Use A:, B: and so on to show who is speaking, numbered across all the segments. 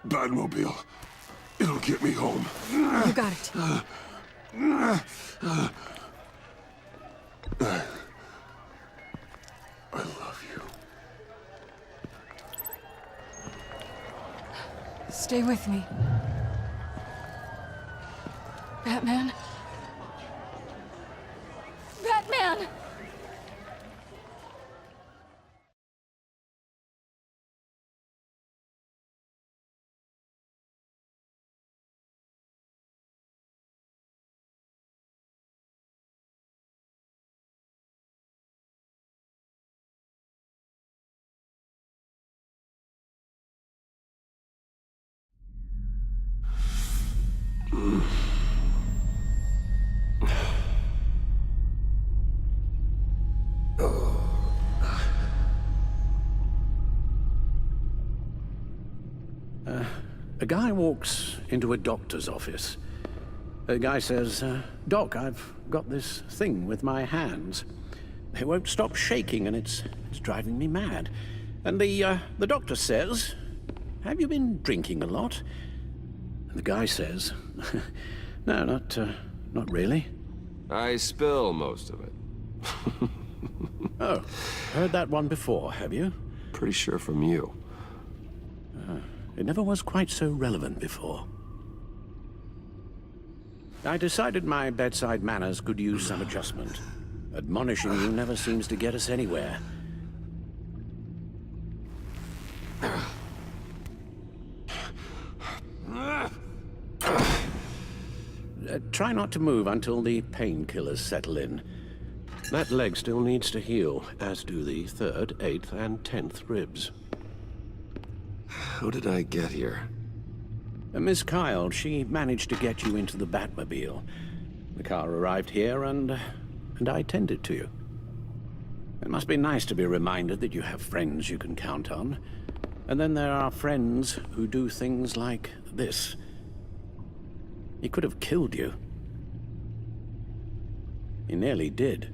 A: Batmobile. It'll get me home.
B: You got it.
A: I love you.
B: Stay with me. Batman? Batman!
C: A guy walks into a doctor's office. The guy says, Doc, I've got this thing with my hands. They won't stop shaking and it's driving me mad. And the doctor says, have you been drinking a lot? And the guy says, no, not really.
D: I spill most of it.
C: Oh, heard that one before, have you?
D: Pretty sure from you.
C: It never was quite so relevant before. I decided my bedside manners could use some adjustment. Admonishing you never seems to get us anywhere. Try not to move until the painkillers settle in. That leg still needs to heal, as do the 3rd, 8th, and 10th ribs.
D: How did I get here?
C: Miss Kyle, she managed to get you into the Batmobile. The car arrived here and I tended to you. It must be nice to be reminded that you have friends you can count on. And then there are friends who do things like this. He could have killed you. He nearly did.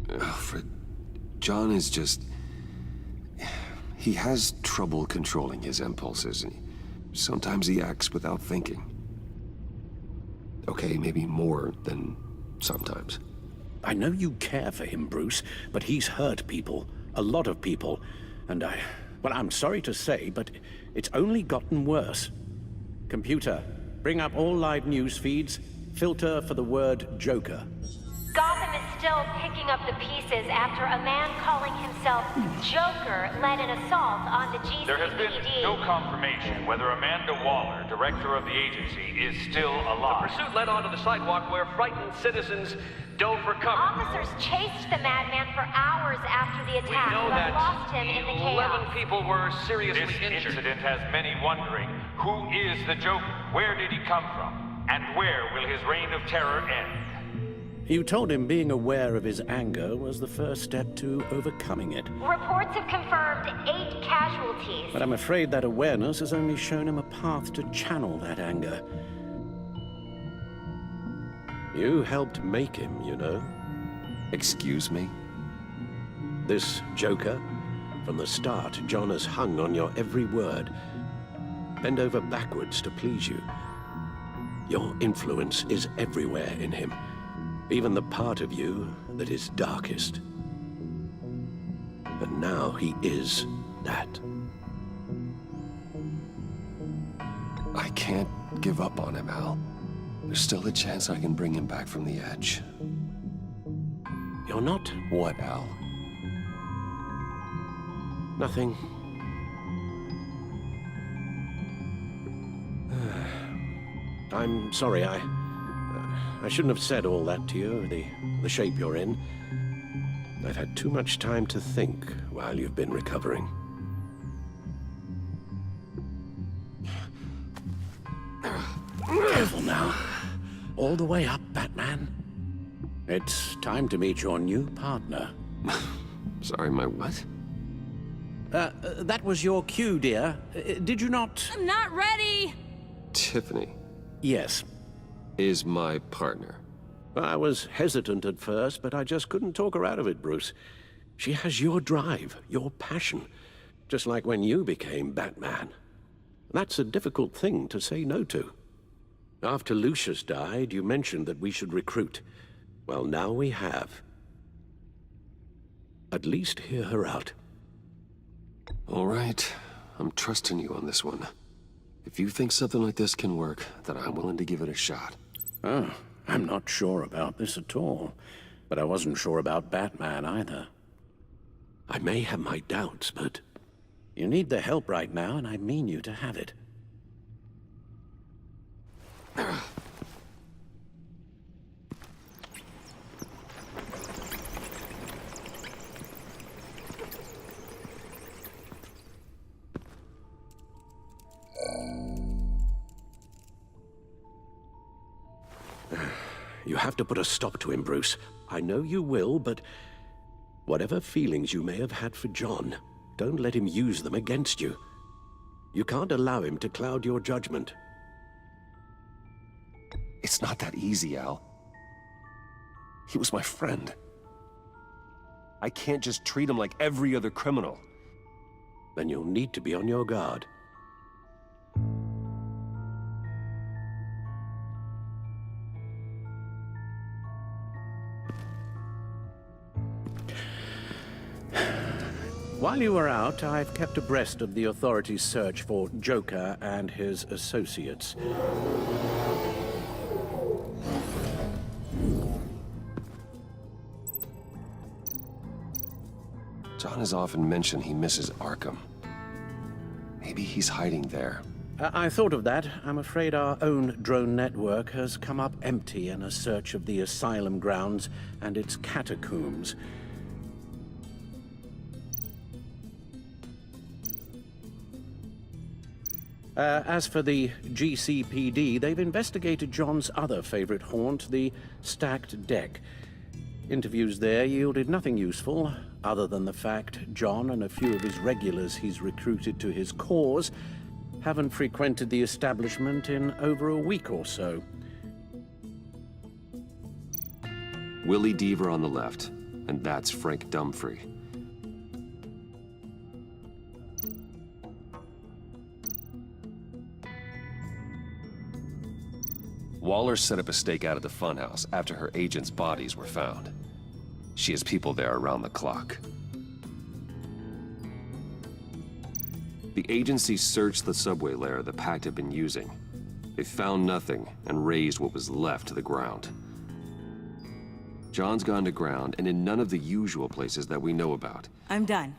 D: Alfred, John is just... He has trouble controlling his impulses. Sometimes he acts without thinking. Okay, maybe more than sometimes.
C: I know you care for him, Bruce, but he's hurt people. A lot of people. And well, I'm sorry to say, but it's only gotten worse. Computer, bring up all live news feeds. Filter for the word Joker.
E: Gotham is still picking up the pieces after a man calling himself Joker led an assault on the GCPD.
F: There has been no confirmation whether Amanda Waller, director of the agency, is still alive.
G: The pursuit led onto the sidewalk where frightened citizens dove for cover.
E: Officers chased the madman for hours after the attack,
G: We know
E: but
G: that
E: lost him in the
G: 11
E: chaos.
G: people were seriously
F: This
G: injured.
F: incident has many wondering, who is the Joker? Where did he come from? And where will his reign of terror end?
C: You told him being aware of his anger was the first step to overcoming it.
E: Reports have confirmed 8 casualties.
C: But I'm afraid that awareness has only shown him a path to channel that anger. You helped make him, you know.
D: Excuse me?
C: This Joker, from the start, John has hung on your every word. Bend over backwards to please you. Your influence is everywhere in him. Even the part of you that is darkest. And now he is that.
D: I can't give up on him, Al. There's still a chance I can bring him back from the edge.
C: You're not?
D: What, Al?
C: Nothing. I'm sorry, I shouldn't have said all that to you, the shape you're in. I've had too much time to think while you've been recovering. Careful now. All the way up, Batman. It's time to meet your new partner.
D: Sorry, my what?
C: That was your cue, dear. Did you not?
B: I'm not ready!
D: Tiffany
C: Yes.
D: is my partner.
C: I was hesitant at first, but I just couldn't talk her out of it, Bruce. She has your drive, your passion. just like when you became Batman. That's a difficult thing to say no to. After Lucius died, you mentioned that we should recruit. Well, now we have. At least hear her out.
D: All right. I'm trusting you on this one. If you think something like this can work, then I'm willing to give it a shot.
C: Oh, I'm not sure about this at all. But I wasn't sure about Batman either. I may have my doubts, but you need the help right now, and I mean you to have it. You have to put a stop to him, Bruce. I know you will, but whatever feelings you may have had for John, don't let him use them against you. You can't allow him to cloud your judgment.
D: It's not that easy, Al. He was my friend. I can't just treat him like every other criminal.
C: Then you'll need to be on your guard. While you were out, I've kept abreast of the authorities' search for Joker and his associates.
D: John has often mentioned he misses Arkham. Maybe he's hiding there.
C: I thought of that. I'm afraid our own drone network has come up empty in a search of the asylum grounds and its catacombs. As for the GCPD, they've investigated John's other favorite haunt, the stacked deck. Interviews there yielded nothing useful, other than the fact John and a few of his regulars he's recruited to his cause haven't frequented the establishment in over a week or so.
D: Willie Deaver on the left, and that's Frank Dumfrey. Waller set up a stakeout at the funhouse after her agents' bodies were found. She has people there around the clock. The agency searched the subway lair the Pact had been using. They found nothing and razed what was left to the ground. John's gone to ground and in none of the usual places that we know about.
H: I'm done.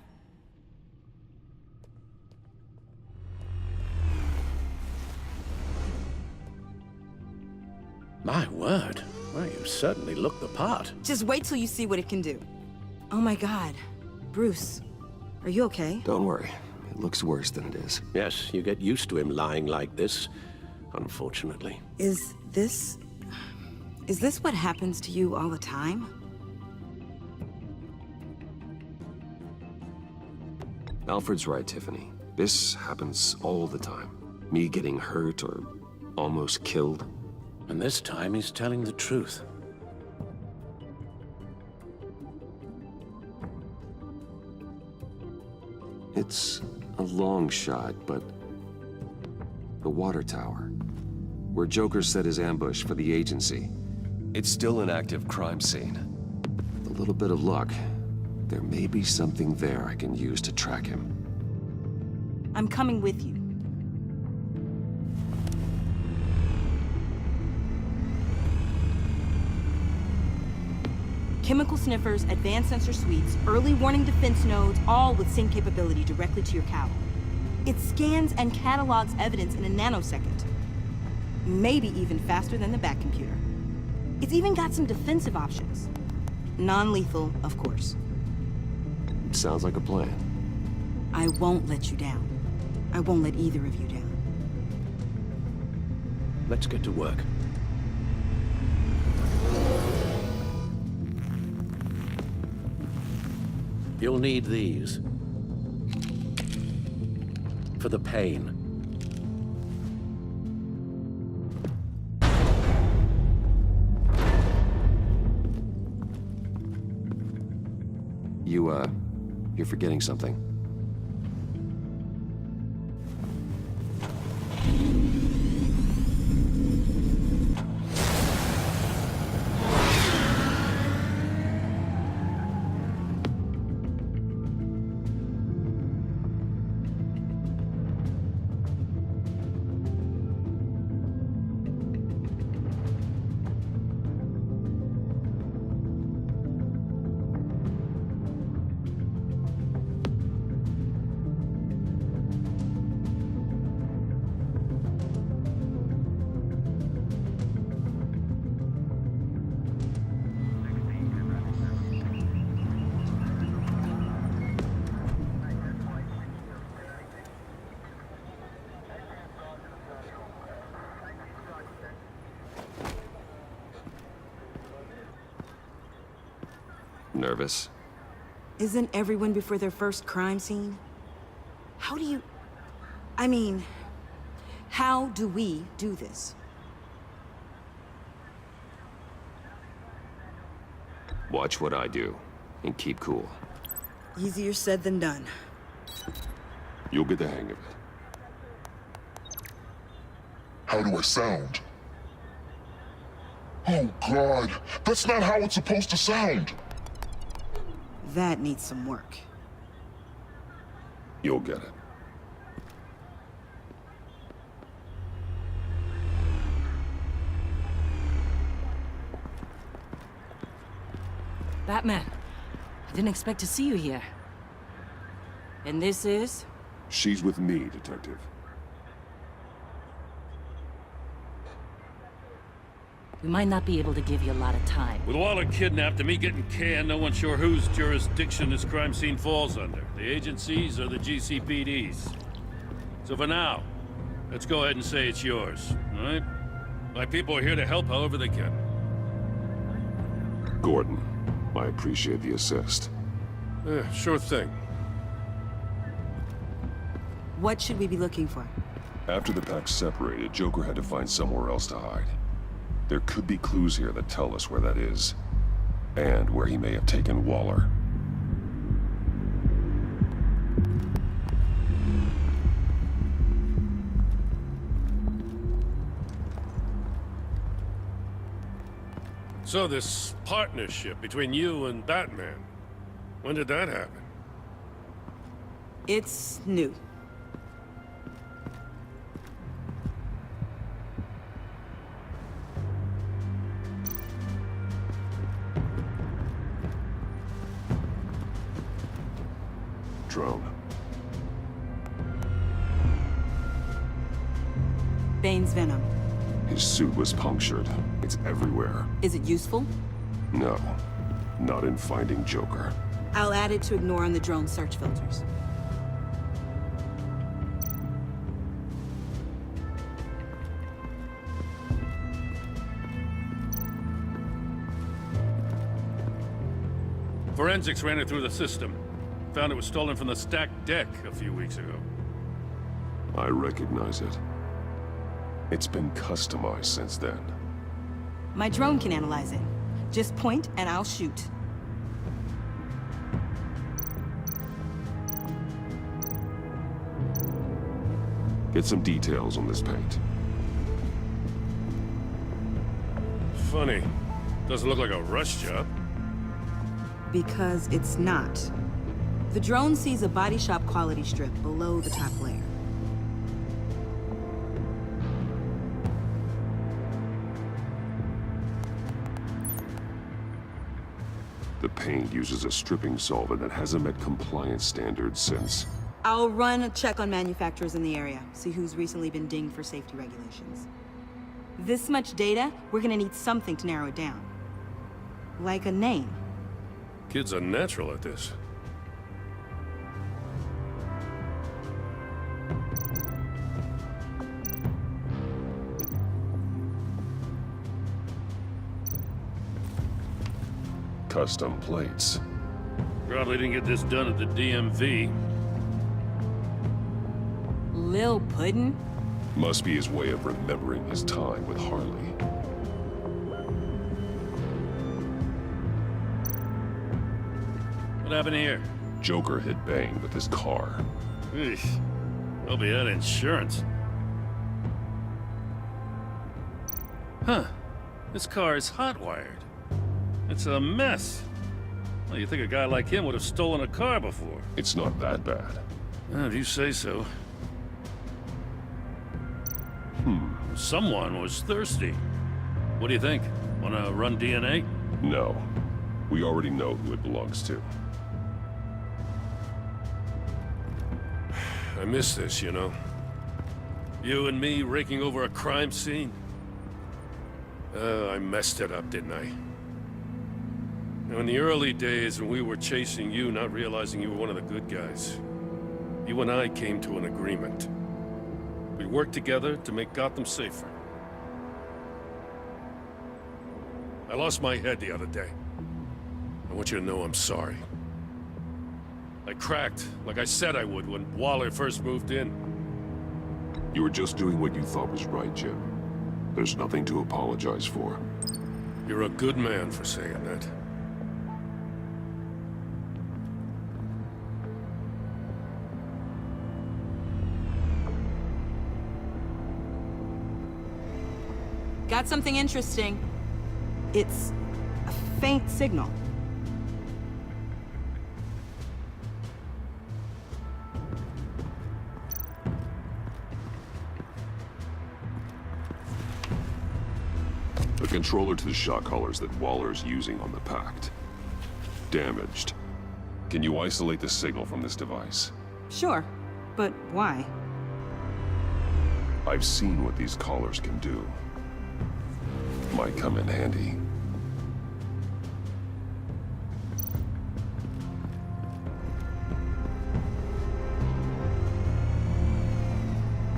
C: My word. Well, you certainly look the part.
H: Just wait till you see what it can do. Oh my God. Bruce, are you okay?
D: Don't worry. It looks worse than it is.
C: Yes, you get used to him lying like this, unfortunately.
H: Is this what happens to you all the time?
D: Alfred's right, Tiffany. This happens all the time. Me getting hurt or almost killed.
C: And this time he's telling the truth.
D: It's a long shot, but the water tower, where Joker set his ambush for the agency, it's still an active crime scene. With a little bit of luck, there may be something there I can use to track him.
H: I'm coming with you. Chemical sniffers, advanced sensor suites, early warning defense nodes, all with sync capability directly to your cowl. It scans and catalogs evidence in a nanosecond. Maybe even faster than the Bat computer. It's even got some defensive options. Non-lethal, of course.
D: Sounds like a plan.
H: I won't let you down. I won't let either of you down.
C: Let's get to work. You'll need these. For the pain.
D: You're forgetting something. Nervous?
H: Isn't everyone before their first crime scene? How do you... I mean, how do we do this?
D: Watch what I do, and keep cool.
H: Easier said than done.
A: You'll get the hang of it.
I: How do I sound? Oh, God. That's not how it's supposed to sound.
H: That needs some work.
A: You'll get it.
H: Batman, I didn't expect to see you here. And this is?
A: She's with me, Detective.
H: We might not be able to give you a lot of time.
J: With Waller kidnapped and me getting canned, no one's sure whose jurisdiction this crime scene falls under. The agencies or the GCPD's. So for now, let's go ahead and say it's yours, all right? My people are here to help however they can.
A: Gordon, I appreciate the assist.
J: Sure thing.
H: What should we be looking for?
A: After the pack separated, Joker had to find somewhere else to hide. There could be clues here that tell us where that is, and where he may have taken Waller.
J: So this partnership between you and Batman, when did that happen?
H: It's new.
A: Drone.
H: Bane's venom.
A: His suit was punctured. It's everywhere.
H: Is it useful?
A: No, not in finding Joker.
H: I'll add it to ignore on the drone search filters.
J: Forensics ran it through the system. Found it was stolen from the stacked deck a few weeks ago.
A: I recognize it. It's been customized since then.
H: My drone can analyze it. Just point and I'll shoot.
A: Get some details on this paint.
J: Funny. Doesn't look like a rush job.
H: Because it's not. The drone sees a body shop quality strip below the top layer.
A: The paint uses a stripping solvent that hasn't met compliance standards since...
H: I'll run a check on manufacturers in the area, see who's recently been dinged for safety regulations. This much data, we're gonna need something to narrow it down. Like a name.
J: Kid's a natural at this.
A: Custom plates.
J: Probably didn't get this done at the DMV.
H: Lil Puddin'?
A: Must be his way of remembering his time with Harley.
J: What happened here?
A: Joker hit Bane with his car.
J: Eesh. Hope he had insurance. Huh. This car is hot-wired. It's a mess. Well, you think a guy like him would have stolen a car before.
A: It's not that bad.
J: Well, if you say so. Someone was thirsty. What do you think? Wanna run DNA?
A: No. We already know who it belongs to.
J: I miss this, you know. You and me raking over a crime scene. I messed it up, didn't I? Now, in the early days when we were chasing you, not realizing you were one of the good guys, you and I came to an agreement. We worked together to make Gotham safer. I lost my head the other day. I want you to know I'm sorry. I cracked, like I said I would when Waller first moved in.
A: You were just doing what you thought was right, Jim. There's nothing to apologize for.
J: You're a good man for saying that.
H: Got something interesting. It's a faint signal.
A: A controller to the shot collars that Waller's using on the Pact. Damaged. Can you isolate the signal from this device?
H: Sure, but why?
A: I've seen what these collars can do. Might come in handy.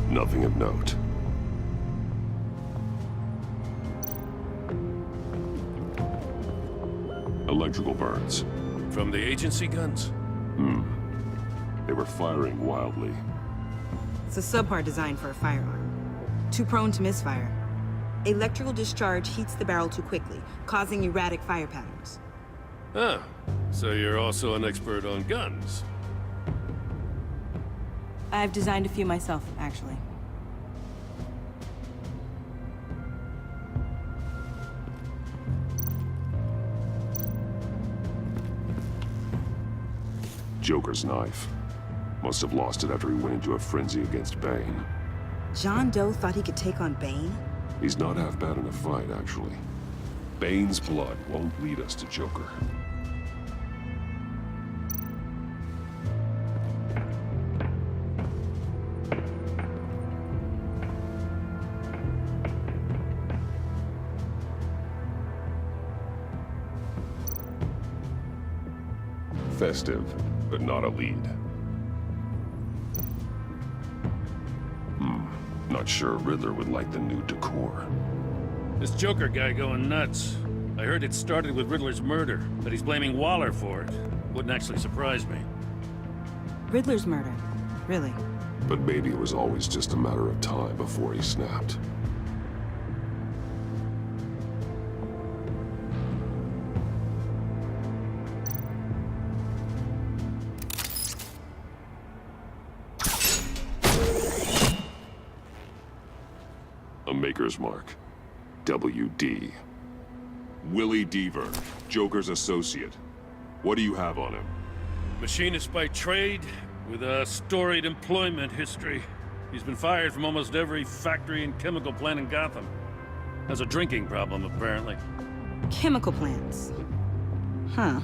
A: Nothing of note. Electrical burns.
J: From the agency guns?
A: They were firing wildly.
H: It's a subpart designed for a firearm. Too prone to misfire. Electrical discharge heats the barrel too quickly, causing erratic fire patterns.
J: Ah, so you're also an expert on guns.
H: I've designed a few myself, actually.
A: Joker's knife. Must have lost it after he went into a frenzy against Bane.
H: John Doe thought he could take on Bane?
A: He's not half bad in a fight, actually. Bane's blood won't lead us to Joker. Festive, but not a lead. Not sure Riddler would like the new decor.
J: This Joker guy going nuts. I heard it started with Riddler's murder, but he's blaming Waller for it. Wouldn't actually surprise me.
H: Riddler's murder? Really?
A: But maybe it was always just a matter of time before he snapped. A Maker's Mark. WD. Willie Deaver, Joker's associate. What do you have on him?
J: Machinist by trade, with a storied employment history. He's been fired from almost every factory and chemical plant in Gotham. Has a drinking problem, apparently.
H: Chemical plants. Huh.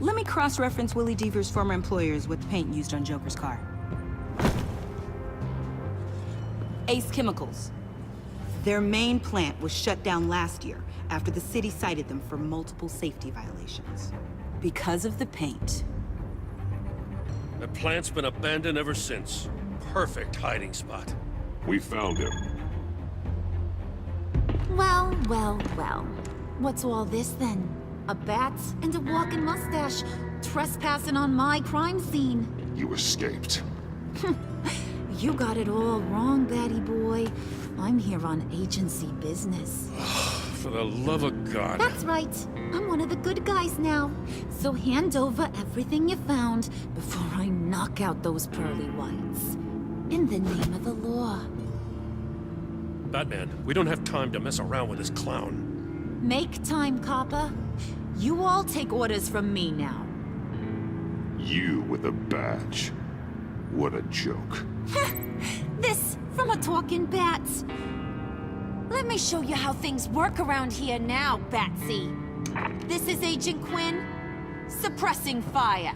H: Let me cross-reference Willie Deaver's former employers with the paint used on Joker's car. Ace Chemicals. Their main plant was shut down last year after the city cited them for multiple safety violations. Because of the paint.
J: The plant's been abandoned ever since. Perfect hiding spot.
A: We found him.
K: Well, well, well. What's all this then? A bat and a walking mustache trespassing on my crime scene.
A: You escaped.
K: You got it all wrong, Batty boy. I'm here on agency business.
J: For the love of God.
K: That's right. I'm one of the good guys now. So hand over everything you found before I knock out those pearly whites. In the name of the law.
J: Batman, we don't have time to mess around with this clown.
K: Make time, copper. You all take orders from me now.
A: You with a badge. What a joke.
K: This from a talking bat. Let me show you how things work around here now, Batsy. This is Agent Quinn, suppressing fire.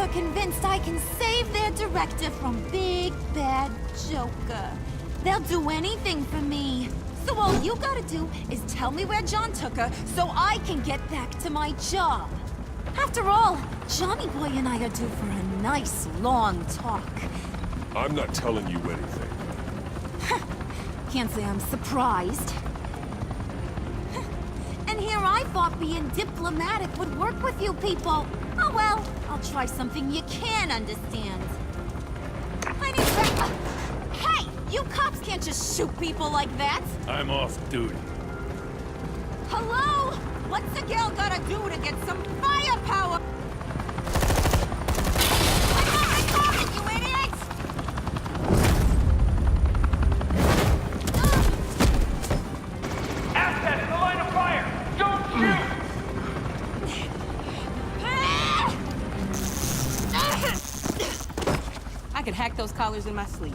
K: Are convinced I can save their director from Big Bad Joker. They'll do anything for me. So all you gotta do is tell me where John took her so I can get back to my job. After all, Johnny Boy and I are due for a nice, long talk.
A: I'm not telling you anything.
K: Can't say I'm surprised. And here I thought being diplomatic would work with you people. Oh well, I'll try something you can understand. I mean, hey! You cops can't just shoot people like that!
J: I'm off duty.
K: Hello? What's a girl gotta do to get some firepower? I'm coming, you idiots!
F: Assets in the line of fire! Don't shoot!
H: I could hack those collars in my sleep.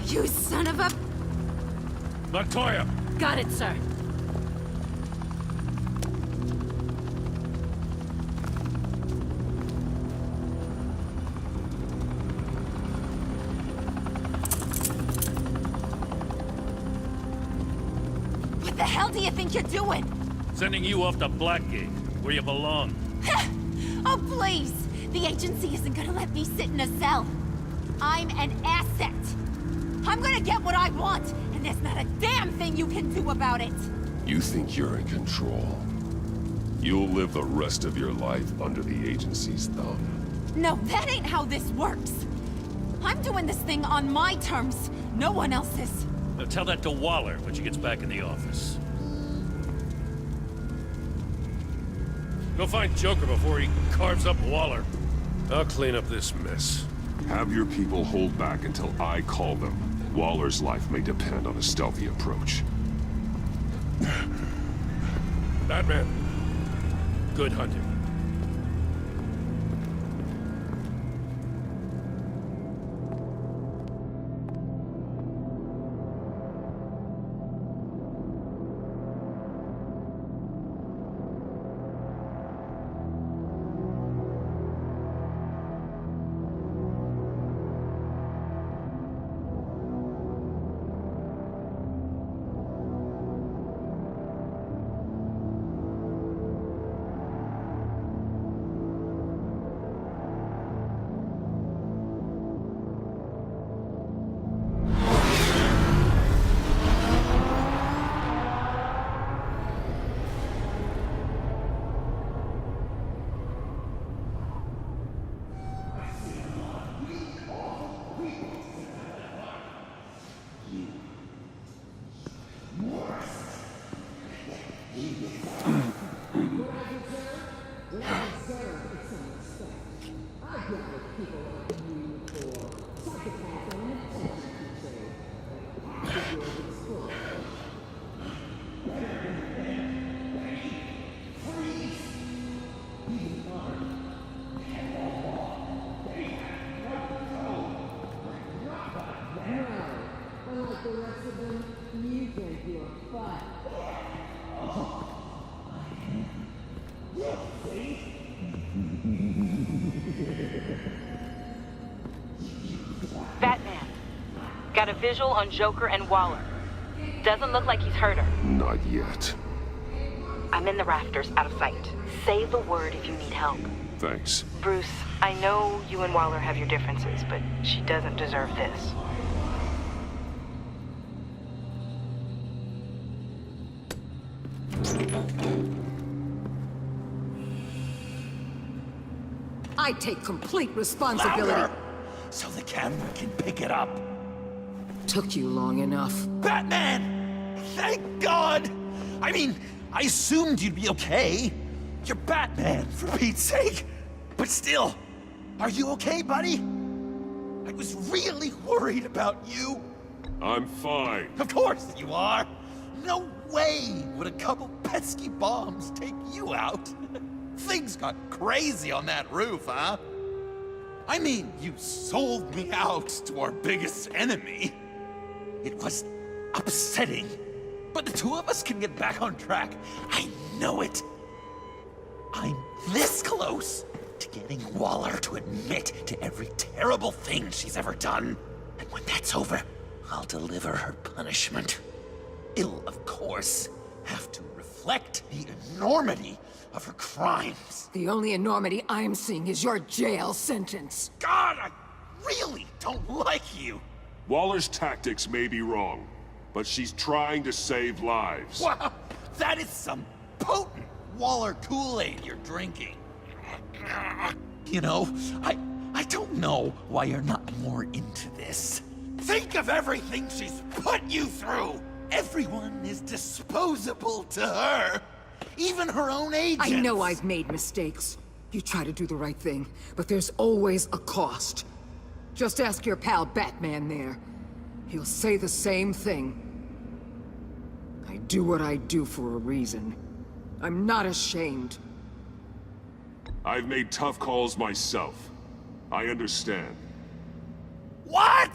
K: You son of a...
J: Montoya!
K: Got it, sir. What the hell do you think you're doing?
J: Sending you off to Blackgate, where you belong.
K: Oh, please! The agency isn't gonna let me sit in a cell. I'm an asset. I'm gonna get what I want, and there's not a damn thing you can do about it.
A: You think you're in control? You'll live the rest of your life under the agency's thumb.
K: No, that ain't how this works. I'm doing this thing on my terms, no one else's.
J: Now tell that to Waller when she gets back in the office. Go find Joker before he carves up Waller. I'll clean up this mess.
A: Have your people hold back until I call them. Waller's life may depend on a stealthy approach.
J: Batman, good hunting.
H: Batman. Got a visual on Joker and Waller. Doesn't look like he's hurt her.
A: Not yet.
H: I'm in the rafters, out of sight. Say the word if you need help.
A: Thanks.
H: Bruce, I know you and Waller have your differences, but she doesn't deserve this.
L: I take complete responsibility.
M: Louder, so the camera can pick it up.
L: Took you long enough.
M: Batman! Thank God! I mean, I assumed you'd be okay. You're Batman, for Pete's sake. But still, are you okay, buddy? I was really worried about you.
A: I'm fine.
M: Of course you are. No way would a couple pesky bombs take you out. Things got crazy on that roof, huh? I mean, you sold me out to our biggest enemy. It was upsetting, but the two of us can get back on track. I know it. I'm this close to getting Waller to admit to every terrible thing she's ever done. And when that's over, I'll deliver her punishment. It'll, of course, have to reflect the enormity of her crimes.
L: The only enormity I'm seeing is your jail sentence.
M: God, I really don't like you.
A: Waller's tactics may be wrong, but she's trying to save lives.
M: Wow, that is some potent Waller Kool-Aid you're drinking. You know, I don't know why you're not more into this. Think of everything she's put you through. Everyone is disposable to her. Even her own agents.
L: I know I've made mistakes. You try to do the right thing, but there's always a cost. Just ask your pal Batman there. He'll say the same thing. I do what I do for a reason. I'm not ashamed.
A: I've made tough calls myself. I understand.
M: What?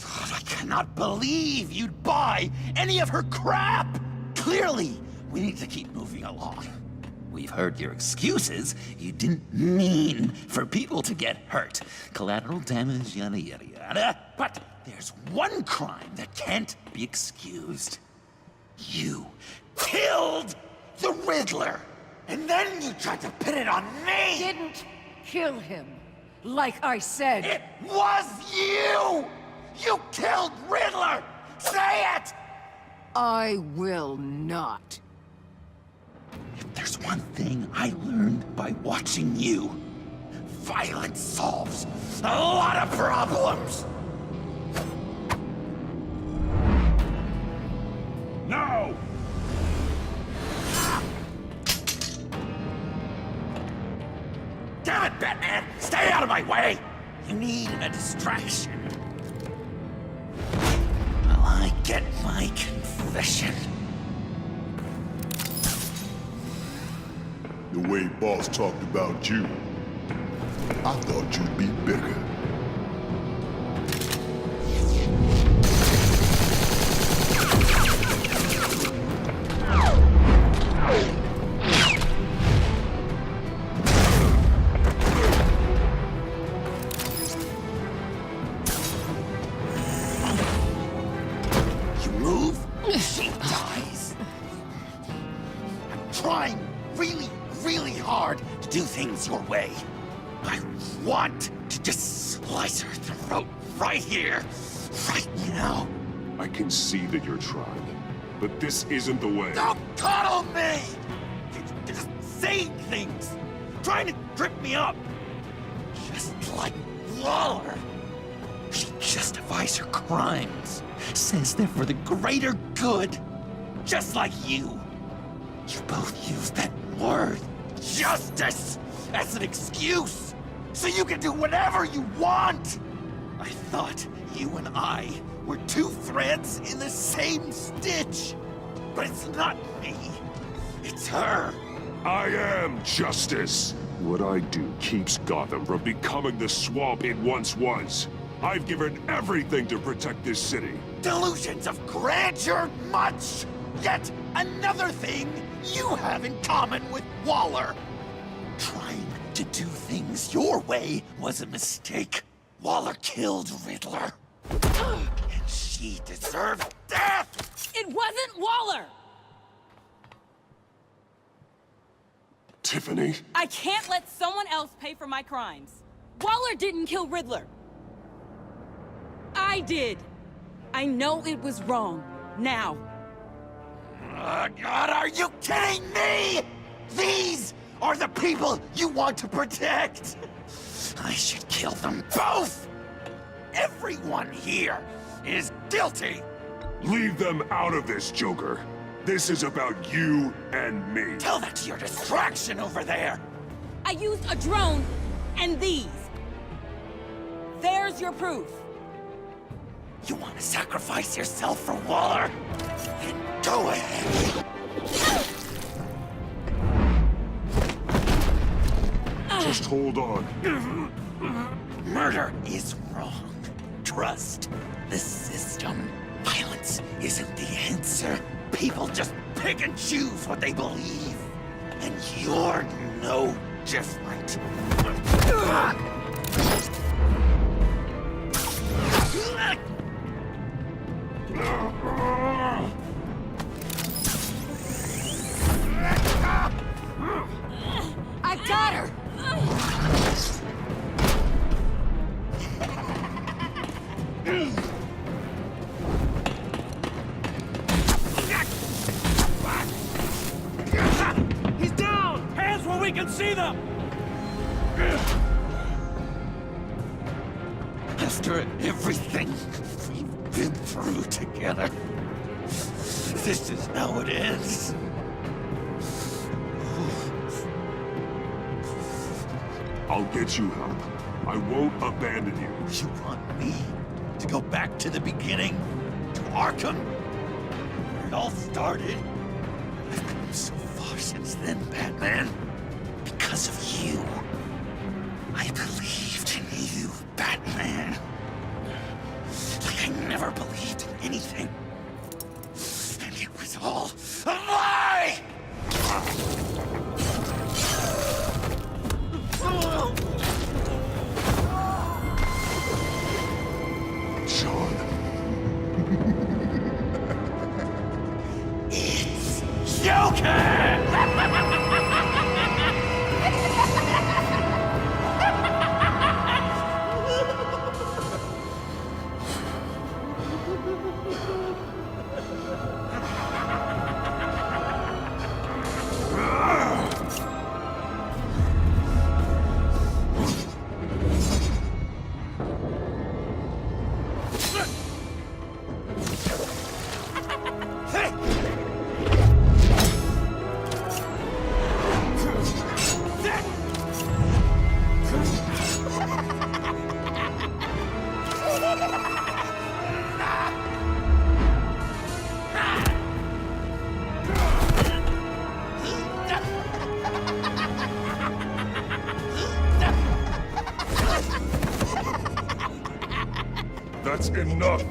M: God, I cannot believe you'd buy any of her crap! Clearly, we need to keep moving along. We've heard your excuses. You didn't mean for people to get hurt. Collateral damage, yada yada yada. But there's one crime that can't be excused. You killed the Riddler! And then you tried to pin it on me!
L: Didn't kill him, like I said.
M: It was you! You killed Riddler! Say it!
L: I will not.
M: If there's one thing I learned by watching you, violence solves a lot of problems!
A: No!
M: Damn it, Batman! Stay out of my way! You need a distraction. While I get my confession.
I: The way Boss talked about you, I thought you'd be bigger.
M: You move, she dies. I'm trying really hard to do things your way. I want to just slice her throat right here, right now.
A: I can see that you're trying, but this isn't the way.
M: Don't coddle me! You're just saying things, trying to trip me up. Just like Waller. She justifies her crimes, says they're for the greater good, just like you. You both use that word, justice, as an excuse, so you can do whatever you want. I thought you and I were two threads in the same stitch, but it's not me, it's her.
A: I am justice. What I do keeps Gotham from becoming the swamp it once was. I've given everything to protect this city.
M: Delusions of grandeur much! Yet another thing you have in common with Waller. Trying to do things your way was a mistake. Waller killed Riddler. And she deserved death!
B: It wasn't Waller!
A: Tiffany?
B: I can't let someone else pay for my crimes. Waller didn't kill Riddler. I did. I know it was wrong. Now.
M: God, are you kidding me? These are the people you want to protect. I should kill them both. Everyone here is guilty.
A: Leave them out of this, Joker. This is about you and me.
M: Tell that to your distraction over there.
B: I used a drone and these. There's your proof.
M: You want to sacrifice yourself for Waller? Then go ahead.
A: Just hold on.
M: Murder is wrong. Trust the system. Violence isn't the answer. People just pick and choose what they believe. And you're no different.
L: I got her!
G: He's down! Hands where we can see them!
M: After everything we've been through together, this is how it ends.
A: I'll get you help. I won't abandon you.
M: You want me to go back to the beginning? To Arkham? Where it all started? I've come so far since then, Batman. Because of you. I believed in you, Batman. Like I never believed in anything. And it was all a lie!
A: Sean.
M: It's Joker!
A: That's enough!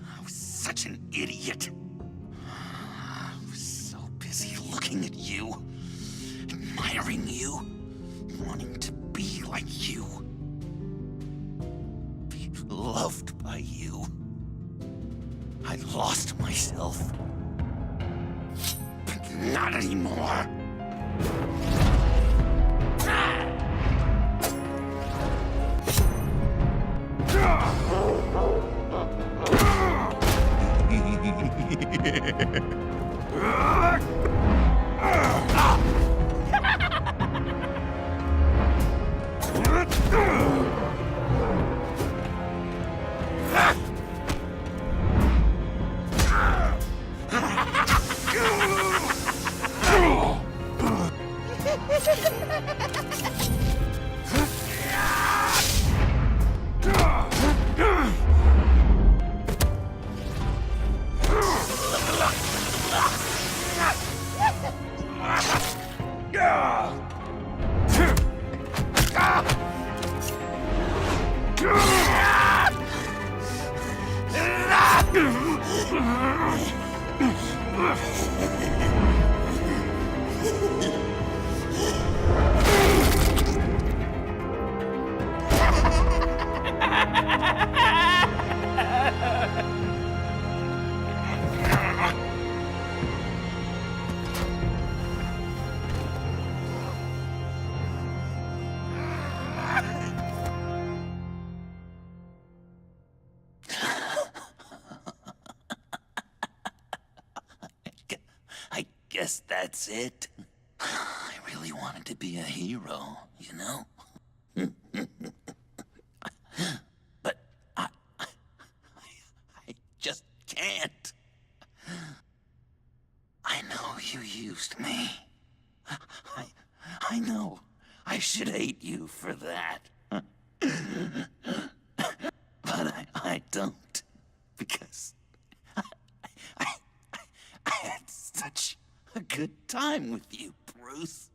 M: I was such an idiot. I was so busy looking at you, admiring you, wanting to be like you, be loved by you. I lost myself. But not anymore. I guess that's it. I really wanted to be a hero, you know? But I just can't. I know you used me. I know I should hate you for that. But I don't. Because I had such a good time with you, Bruce.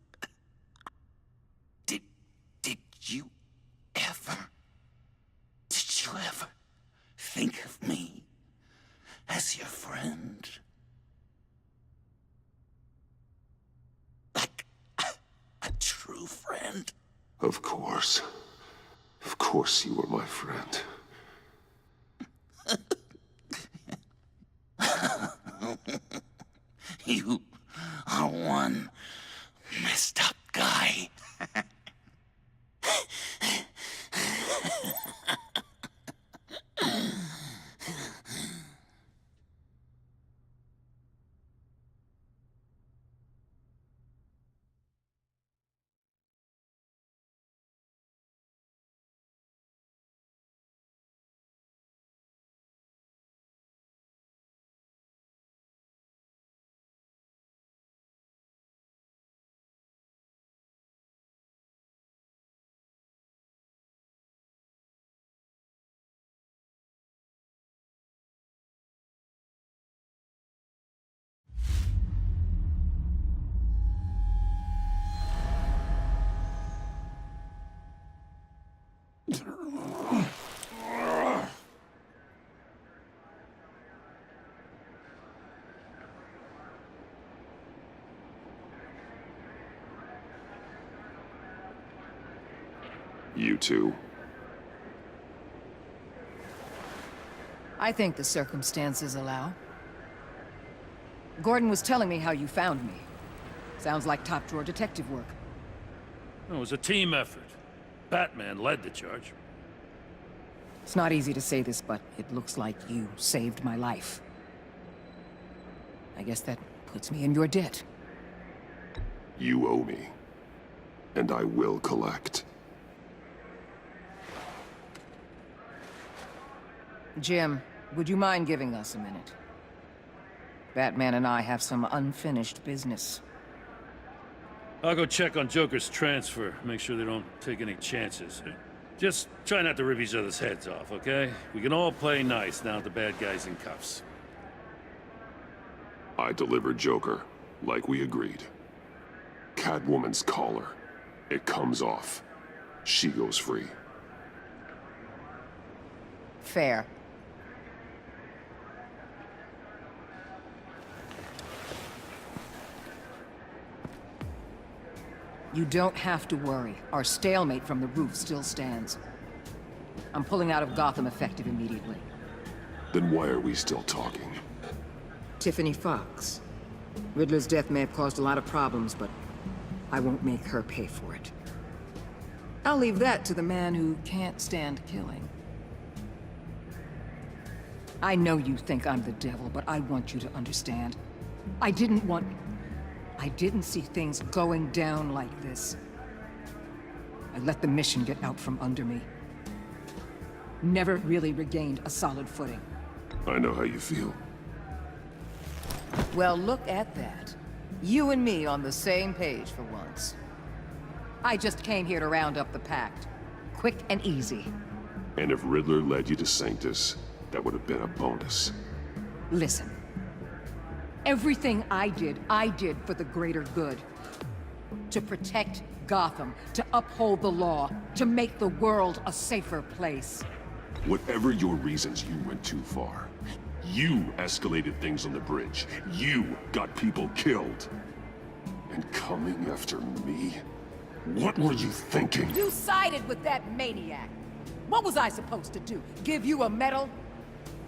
M: Did you ever think of me as your friend? Like a true friend?
A: Of course. Of course you were my friend.
M: You are one messed up guy.
A: You two.
L: I think the circumstances allow. Gordon was telling me how you found me. Sounds like top-drawer detective work.
J: It was a team effort. Batman led the charge.
L: It's not easy to say this, but it looks like you saved my life. I guess that puts me in your debt.
A: You owe me. And I will collect.
L: Jim, would you mind giving us a minute? Batman and I have some unfinished business.
J: I'll go check on Joker's transfer, make sure they don't take any chances. Just try not to rip each other's heads off, okay? We can all play nice now that the bad guy's in cuffs.
A: I delivered Joker, like we agreed. Catwoman's collar. It comes off. She goes free.
L: Fair. You don't have to worry. Our stalemate from the roof still stands. I'm pulling out of Gotham effective immediately.
A: Then why are we still talking?
L: Tiffany Fox. Riddler's death may have caused a lot of problems, but I won't make her pay for it. I'll leave that to the man who can't stand killing. I know you think I'm the devil, but I want you to understand. I didn't see things going down like this. I let the mission get out from under me. Never really regained a solid footing.
A: I know how you feel.
L: Well, look at that. You and me on the same page for once. I just came here to round up the pact. Quick and easy.
A: And if Riddler led you to Sanctus, that would have been a bonus.
L: Listen. Everything I did for the greater good. To protect Gotham, to uphold the law, to make the world a safer place.
A: Whatever your reasons, you went too far. You escalated things on the bridge. You got people killed. And coming after me? What were you thinking?
L: You sided with that maniac. What was I supposed to do? Give you a medal?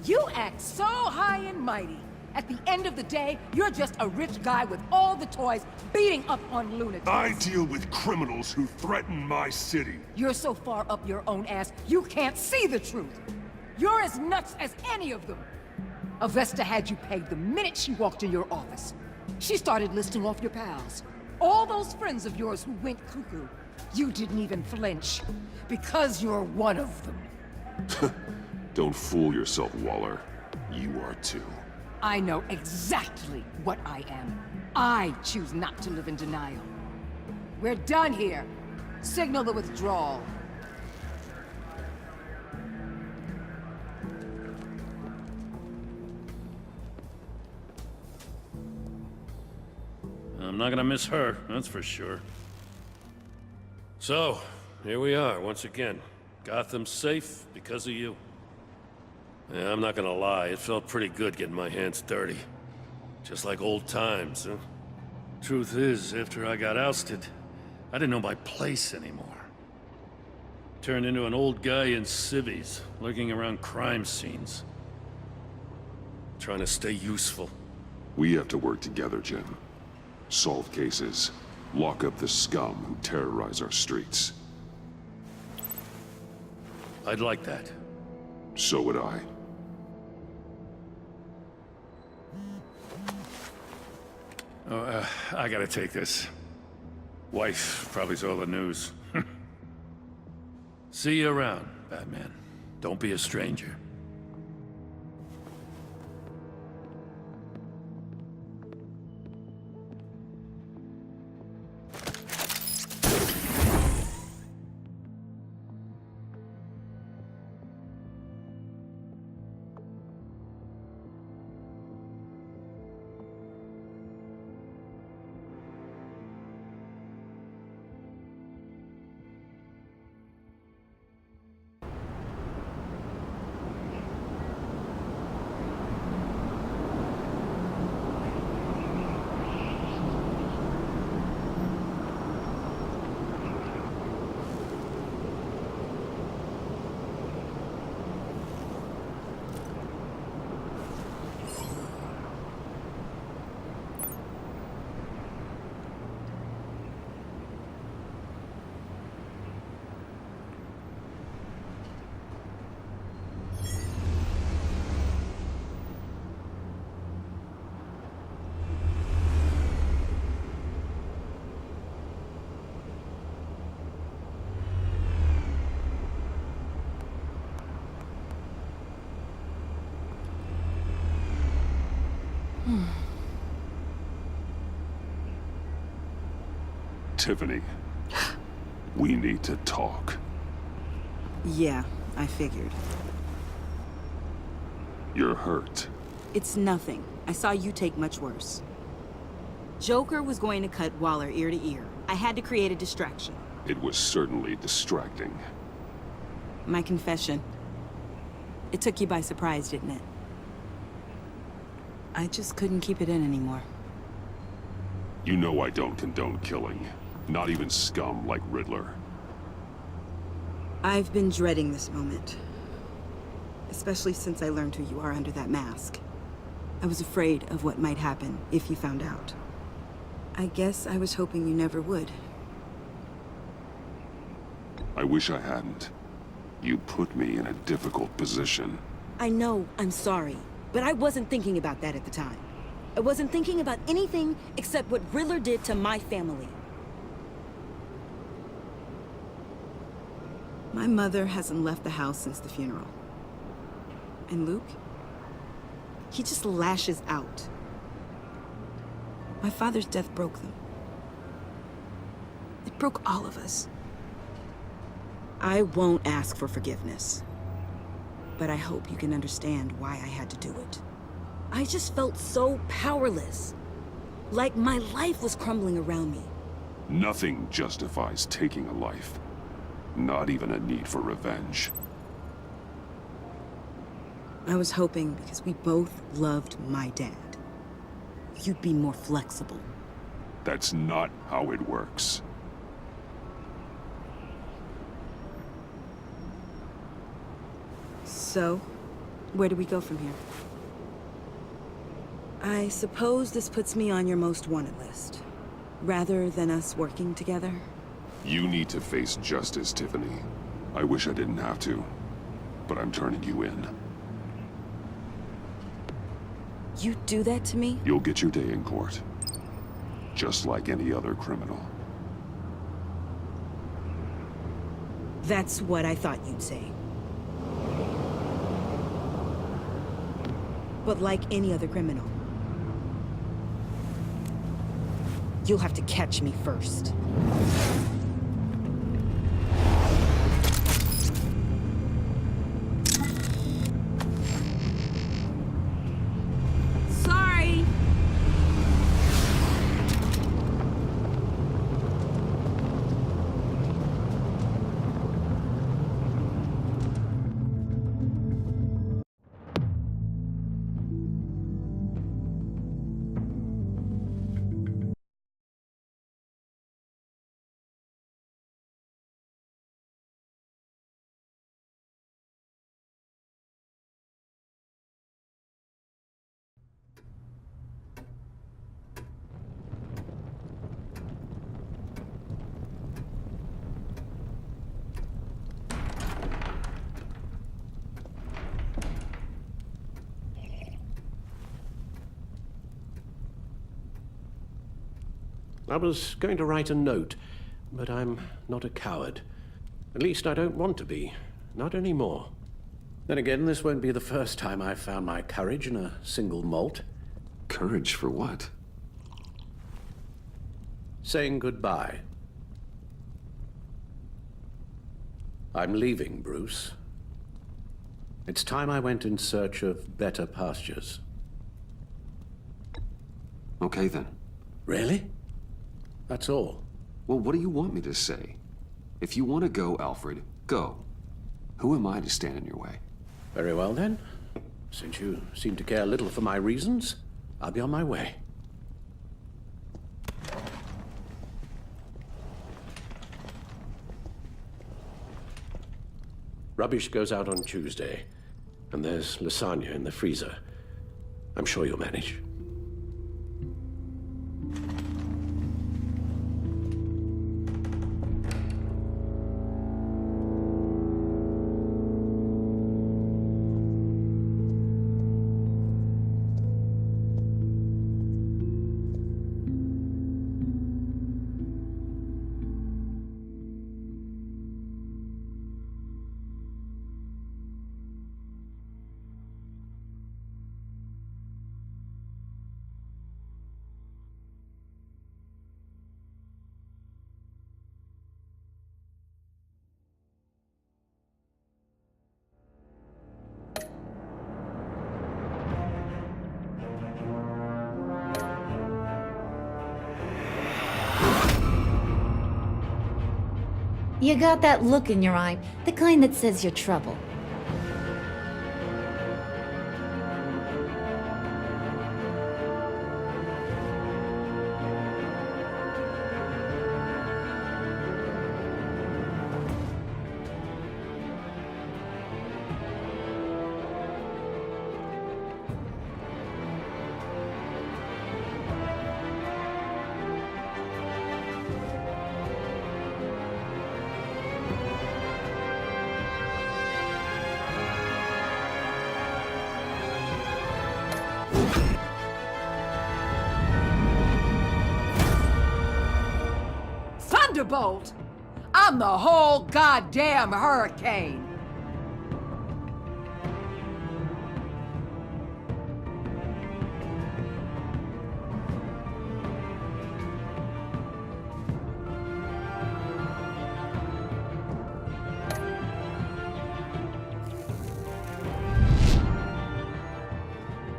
L: You act so high and mighty. At the end of the day, you're just a rich guy with all the toys beating up on lunatics.
A: I deal with criminals who threaten my city.
L: You're so far up your own ass, you can't see the truth. You're as nuts as any of them. Avesta had you pegged the minute she walked in your office. She started listing off your pals. All those friends of yours who went cuckoo. You didn't even flinch. Because you're one of them.
A: Don't fool yourself, Waller. You are too.
L: I know exactly what I am. I choose not to live in denial. We're done here. Signal the withdrawal.
J: I'm not gonna miss her, that's for sure. So, here we are, once again. Gotham's safe because of you. Yeah, I'm not gonna lie, it felt pretty good getting my hands dirty. Just like old times, huh? Truth is, after I got ousted, I didn't know my place anymore. Turned into an old guy in civvies, lurking around crime scenes. Trying to stay useful.
A: We have to work together, Jim. Solve cases. Lock up the scum who terrorize our streets.
J: I'd like that.
A: So would I.
J: Oh, I gotta take this. Wife probably saw the news. See you around, Batman. Don't be a stranger.
A: Tiffany, we need to talk.
H: Yeah, I figured.
A: You're hurt.
H: It's nothing. I saw you take much worse. Joker was going to cut Waller ear to ear. I had to create a distraction.
A: It was certainly distracting.
H: My confession. It took you by surprise, didn't it? I just couldn't keep it in anymore.
A: You know I don't condone killing. Not even scum like Riddler.
H: I've been dreading this moment. Especially since I learned who you are under that mask. I was afraid of what might happen if you found out. I guess I was hoping you never would.
A: I wish I hadn't. You put me in a difficult position.
H: I know, I'm sorry. But I wasn't thinking about that at the time. I wasn't thinking about anything except what Riddler did to my family. My mother hasn't left the house since the funeral. And Luke? He just lashes out. My father's death broke them. It broke all of us. I won't ask for forgiveness. But I hope you can understand why I had to do it. I just felt so powerless. Like my life was crumbling around me.
A: Nothing justifies taking a life. Not even a need for revenge.
H: I was hoping because we both loved my dad, you'd be more flexible.
A: That's not how it works.
H: So, where do we go from here? I suppose this puts me on your most wanted list, rather than us working together.
A: You need to face justice, Tiffany. I wish I didn't have to, but I'm turning you in.
H: You do that to me?
A: You'll get your day in court. Just like any other criminal.
H: That's what I thought you'd say. But like any other criminal, you'll have to catch me first. Sorry.
C: I was going to write a note, but I'm not a coward. At least I don't want to be. Not anymore. Then again, this won't be the first time I've found my courage in a single malt.
D: Courage for what?
C: Saying goodbye. I'm leaving, Bruce. It's time I went in search of better pastures.
D: Okay, then.
C: Really? That's all.
D: Well, what do you want me to say? If you want to go, Alfred, go. Who am I to stand in your way?
C: Very well, then. Since you seem to care little for my reasons, I'll be on my way. Rubbish goes out on Tuesday, and there's lasagna in the freezer. I'm sure you'll manage.
K: You got that look in your eye, the kind that says you're trouble.
L: Thunderbolt! I'm the whole goddamn hurricane!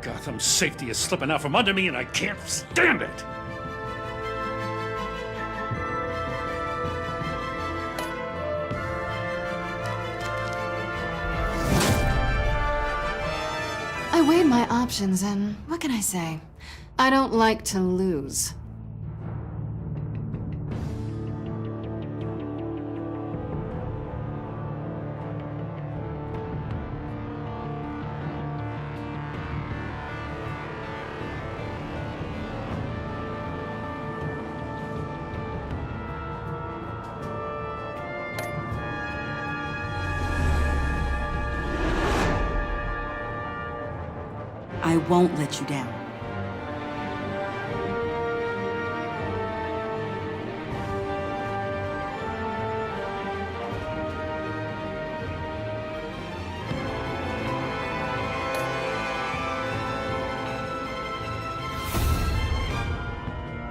J: Gotham's safety is slipping out from under me and I can't stand it!
N: options, and what can I say? I don't like to lose.
H: I won't let you down.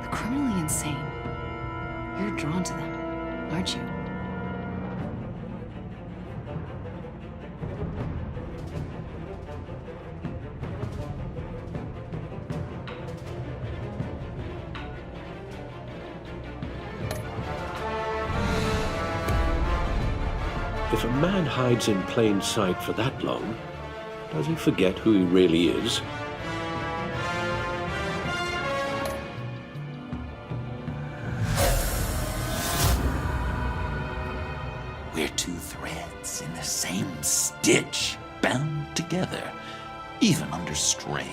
N: The criminally insane. You're drawn to them, aren't you?
C: If a man hides in plain sight for that long, does he forget who he really is?
M: We're two threads in the same stitch, bound together, even under strain.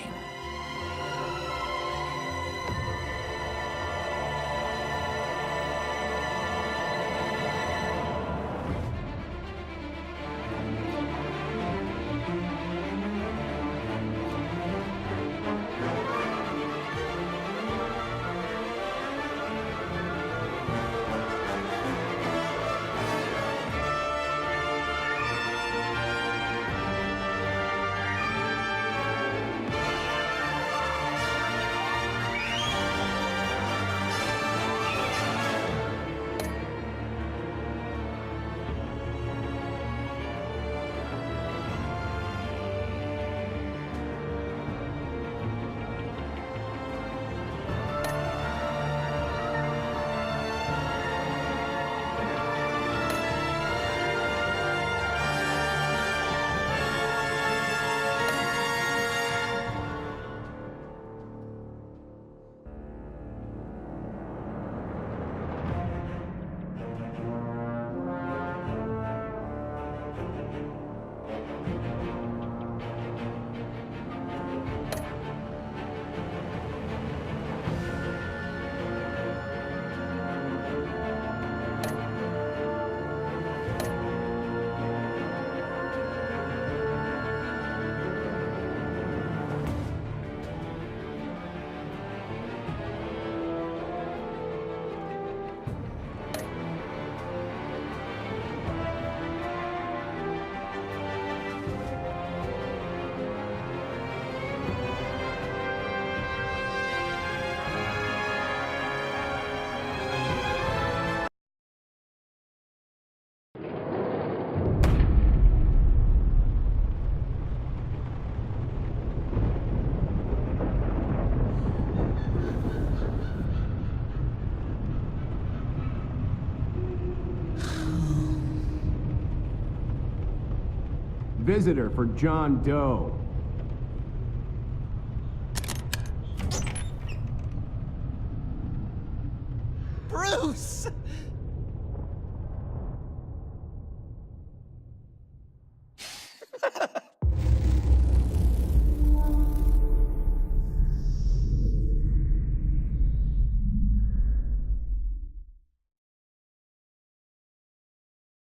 O: Visitor for John Doe.
M: Bruce!